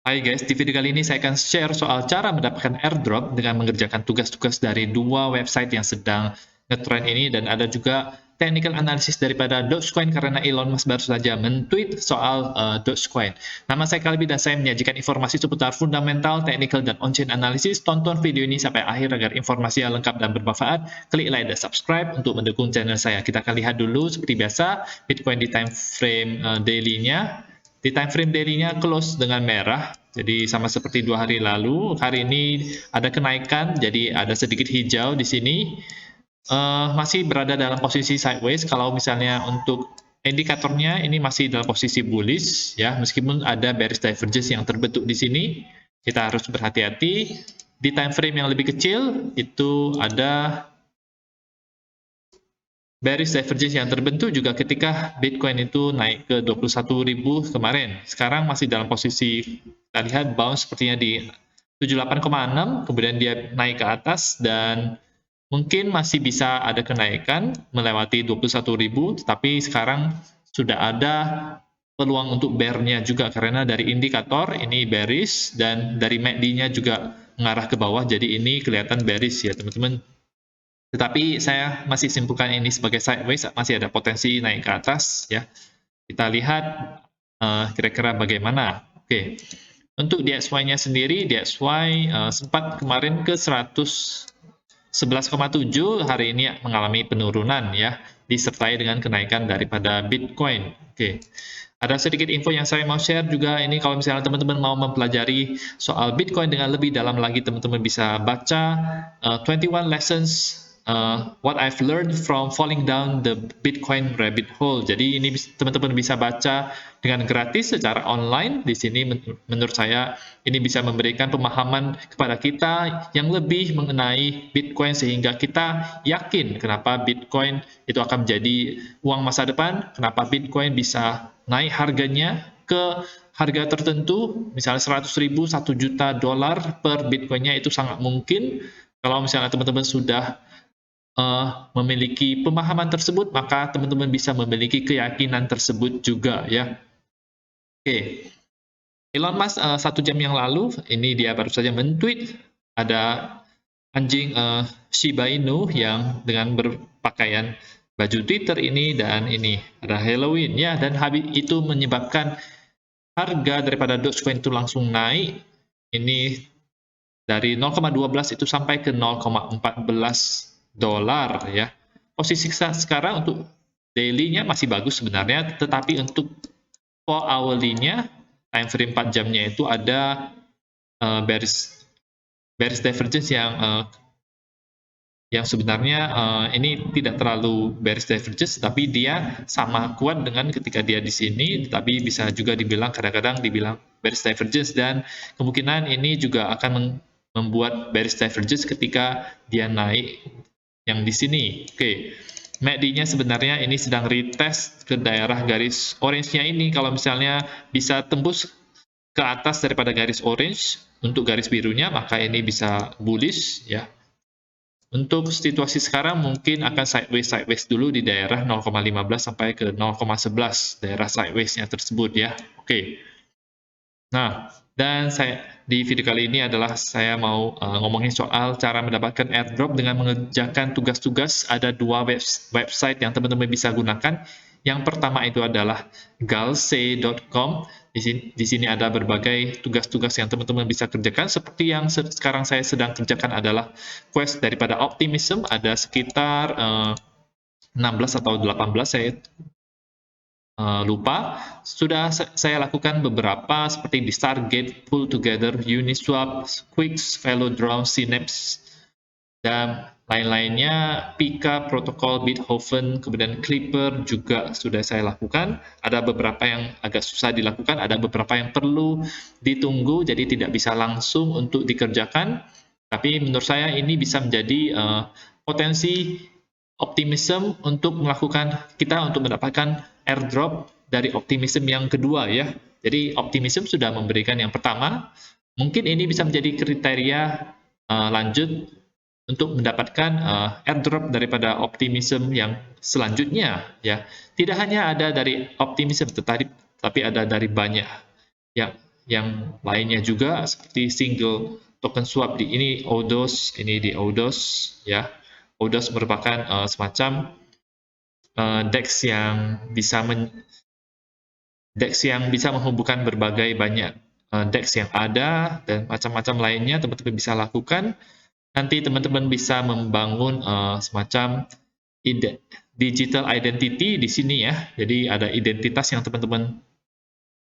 Hai guys, di video kali ini saya akan share soal cara mendapatkan airdrop dengan mengerjakan tugas-tugas dari dua website yang sedang ngetrend ini, dan ada juga technical analysis daripada Dogecoin karena Elon Musk baru saja men-tweet soal Dogecoin. Nama saya Kalbi dan saya menyajikan informasi seputar fundamental, technical, dan on-chain analysis. Tonton video ini sampai akhir agar informasinya lengkap dan bermanfaat. Klik like dan subscribe untuk mendukung channel saya. Kita akan lihat dulu seperti biasa Bitcoin di time frame daily-nya. Di time frame daily-nya close dengan merah, jadi sama seperti 2 hari lalu. Hari ini ada kenaikan, jadi ada sedikit hijau di sini. Masih berada dalam posisi sideways. Kalau misalnya untuk indikatornya ini masih dalam posisi bullish ya, meskipun ada bearish divergence yang terbentuk di sini. Kita harus berhati-hati. Di time frame yang lebih kecil itu ada bearish divergence yang terbentuk juga ketika Bitcoin itu naik ke 21.000 kemarin. Sekarang masih dalam posisi, kita lihat bounce sepertinya di 78,6, kemudian dia naik ke atas dan mungkin masih bisa ada kenaikan melewati 21.000, tetapi sekarang sudah ada peluang untuk bear-nya juga karena dari indikator ini bearish dan dari MACD-nya juga mengarah ke bawah, jadi ini kelihatan bearish ya teman-teman. Tetapi saya masih simpulkan ini sebagai sideways, masih ada potensi naik ke atas ya. Kita lihat kira-kira bagaimana. Oke. Untuk DXY-nya sendiri, DXY sempat kemarin ke 111,7, hari ini mengalami penurunan ya, disertai dengan kenaikan daripada Bitcoin. Oke. Ada sedikit info yang saya mau share juga ini, kalau misalnya teman-teman mau mempelajari soal Bitcoin dengan lebih dalam lagi, teman-teman bisa baca 21 lessons what I've learned from falling down the Bitcoin rabbit hole. Jadi ini teman-teman bisa baca dengan gratis secara online. Di sini menurut saya ini bisa memberikan pemahaman kepada kita yang lebih mengenai Bitcoin sehingga kita yakin kenapa Bitcoin itu akan menjadi uang masa depan, kenapa Bitcoin bisa naik harganya ke harga tertentu, misalnya 100.000, 1 juta dolar per Bitcoinnya, itu sangat mungkin. Kalau misalnya teman-teman sudah memiliki pemahaman tersebut, maka teman-teman bisa memiliki keyakinan tersebut juga ya. Oke. Elon Musk 1 jam yang lalu, ini dia baru saja men-tweet ada anjing Shiba Inu yang dengan berpakaian baju Twitter ini, dan ini ada Halloween ya, dan habis itu menyebabkan harga daripada Dogecoin itu langsung naik. Ini dari 0,12 itu sampai ke 0,14 dolar ya. Posisi sekarang untuk daily-nya masih bagus sebenarnya, tetapi untuk 4 hourly-nya, time frame 4 jamnya itu ada bearish divergence yang sebenarnya ini tidak terlalu bearish divergence, tapi dia sama kuat dengan ketika dia di sini, tapi bisa juga dibilang kadang-kadang dibilang bearish divergence, dan kemungkinan ini juga akan membuat bearish divergence ketika dia naik yang di sini. Oke. MACD-nya sebenarnya ini sedang retest ke daerah garis orange-nya ini. Kalau misalnya bisa tembus ke atas daripada garis orange untuk garis birunya, maka ini bisa bullish ya. Untuk situasi sekarang mungkin akan sideways dulu di daerah 0,15 sampai ke 0,11 daerah sideways-nya tersebut ya. Oke. Nah, dan di video kali ini adalah saya mau ngomongin soal cara mendapatkan airdrop dengan mengerjakan tugas-tugas. Ada dua website yang teman-teman bisa gunakan. Yang pertama itu adalah galse.com. Di sini ada berbagai tugas-tugas yang teman-teman bisa kerjakan. Seperti yang sekarang saya sedang kerjakan adalah quest daripada Optimism. Ada sekitar 16 atau 18, saya lupa. Sudah saya lakukan beberapa seperti di Stargate, Pull Together, Uniswap, Quix, Velodrome, Synapse, dan lain-lainnya. Pika, Protocol, Bithoven, kemudian Clipper juga sudah saya lakukan. Ada beberapa yang agak susah dilakukan, ada beberapa yang perlu ditunggu, jadi tidak bisa langsung untuk dikerjakan. Tapi menurut saya ini bisa menjadi potensi Optimism untuk mendapatkan airdrop dari Optimism yang kedua ya. Jadi Optimism sudah memberikan yang pertama, mungkin ini bisa menjadi kriteria lanjut untuk mendapatkan airdrop daripada Optimism yang selanjutnya ya. Tidak hanya ada dari Optimism, tapi ada dari banyak yang lainnya juga seperti single token swap di ini ODOS, ini di ODOS ya. ODOS merupakan semacam DEX yang bisa menghubungkan berbagai banyak DEX yang ada dan macam-macam lainnya teman-teman bisa lakukan. Nanti teman-teman bisa membangun semacam digital identity di sini ya. Jadi ada identitas yang teman-teman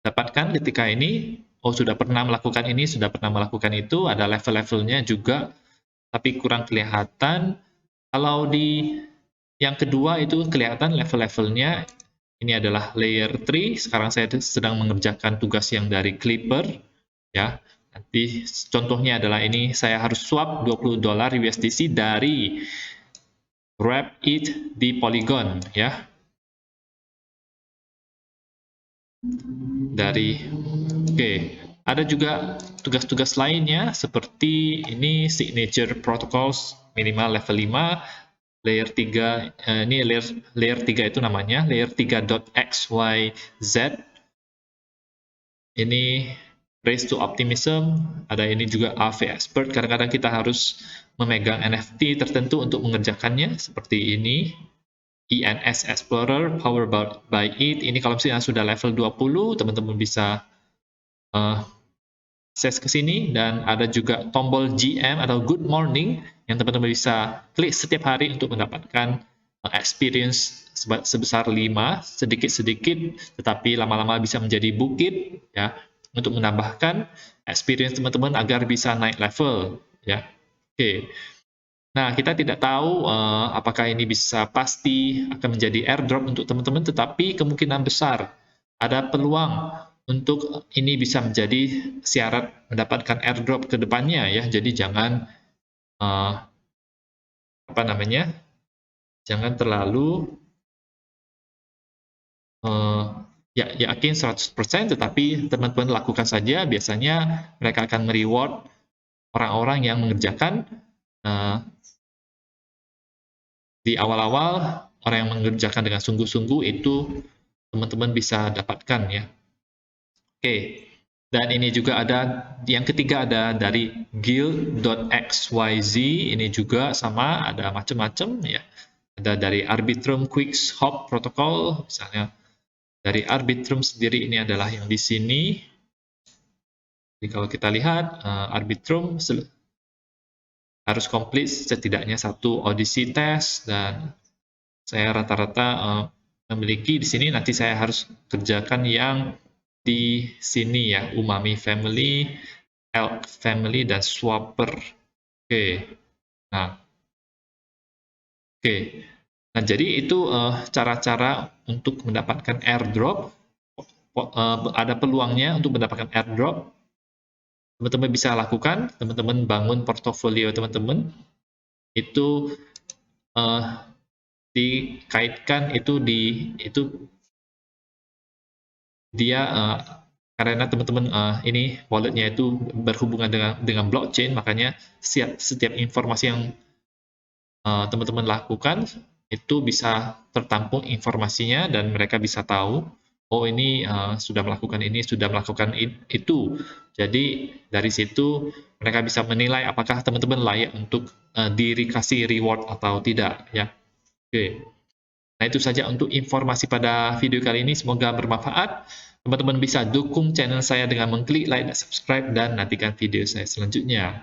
dapatkan ketika ini. Oh, sudah pernah melakukan ini, sudah pernah melakukan itu, ada level-levelnya juga, tapi kurang kelihatan. Kalau di yang kedua itu kelihatan level-levelnya. Ini adalah layer 3. Sekarang saya sedang mengerjakan tugas yang dari Clipper ya. Nanti contohnya adalah ini saya harus swap $20 USDC dari Wrap It di Polygon ya. Oke. Ada juga tugas-tugas lainnya seperti ini signature protocols minimal level 5. Layer 3 ini layer 3 itu namanya layer 3.xyz. Ini race to optimism, ada ini juga AV expert. Kadang-kadang kita harus memegang NFT tertentu untuk mengerjakannya seperti ini. ENS Explorer powered by it. Ini kalau misalnya sudah level 20, teman-teman bisa akses ke sini, dan ada juga tombol GM atau Good Morning yang teman-teman bisa klik setiap hari untuk mendapatkan experience sebesar 5 sedikit-sedikit, tetapi lama-lama bisa menjadi bukit ya, untuk menambahkan experience teman-teman agar bisa naik level ya. Oke. Nah, kita tidak tahu apakah ini bisa pasti akan menjadi airdrop untuk teman-teman, tetapi kemungkinan besar ada peluang untuk ini bisa menjadi syarat mendapatkan airdrop ke depannya ya. Jadi jangan jangan terlalu yakin 100%, tetapi teman-teman lakukan saja. Biasanya mereka akan mereward orang-orang yang mengerjakan di awal-awal. Orang yang mengerjakan dengan sungguh-sungguh itu teman-teman bisa dapatkan ya. Oke, dan ini juga ada yang ketiga, ada dari guild.xyz. Ini juga sama, ada macam-macam ya. Ada dari Arbitrum Quick Swap Protocol, misalnya dari Arbitrum sendiri ini adalah yang di sini. Jadi kalau kita lihat Arbitrum harus komplit setidaknya 1 Odyssey test, dan saya rata-rata memiliki di sini. Nanti saya harus kerjakan yang di sini ya, Umami Family, Elk Family, dan Swapper. Nah, jadi itu cara-cara untuk mendapatkan airdrop. Ada peluangnya untuk mendapatkan airdrop. Teman-teman bisa lakukan, teman-teman bangun portofolio teman-teman. Itu dikaitkan dia karena teman-teman ini walletnya itu berhubungan dengan blockchain, makanya setiap informasi yang teman-teman lakukan itu bisa tertampung informasinya, dan mereka bisa tahu, oh ini sudah melakukan ini, sudah melakukan itu. Jadi dari situ mereka bisa menilai apakah teman-teman layak untuk dikasih reward atau tidak ya. Oke. Nah, itu saja untuk informasi pada video kali ini, semoga bermanfaat. Teman-teman bisa dukung channel saya dengan mengklik like dan subscribe, dan nantikan video saya selanjutnya.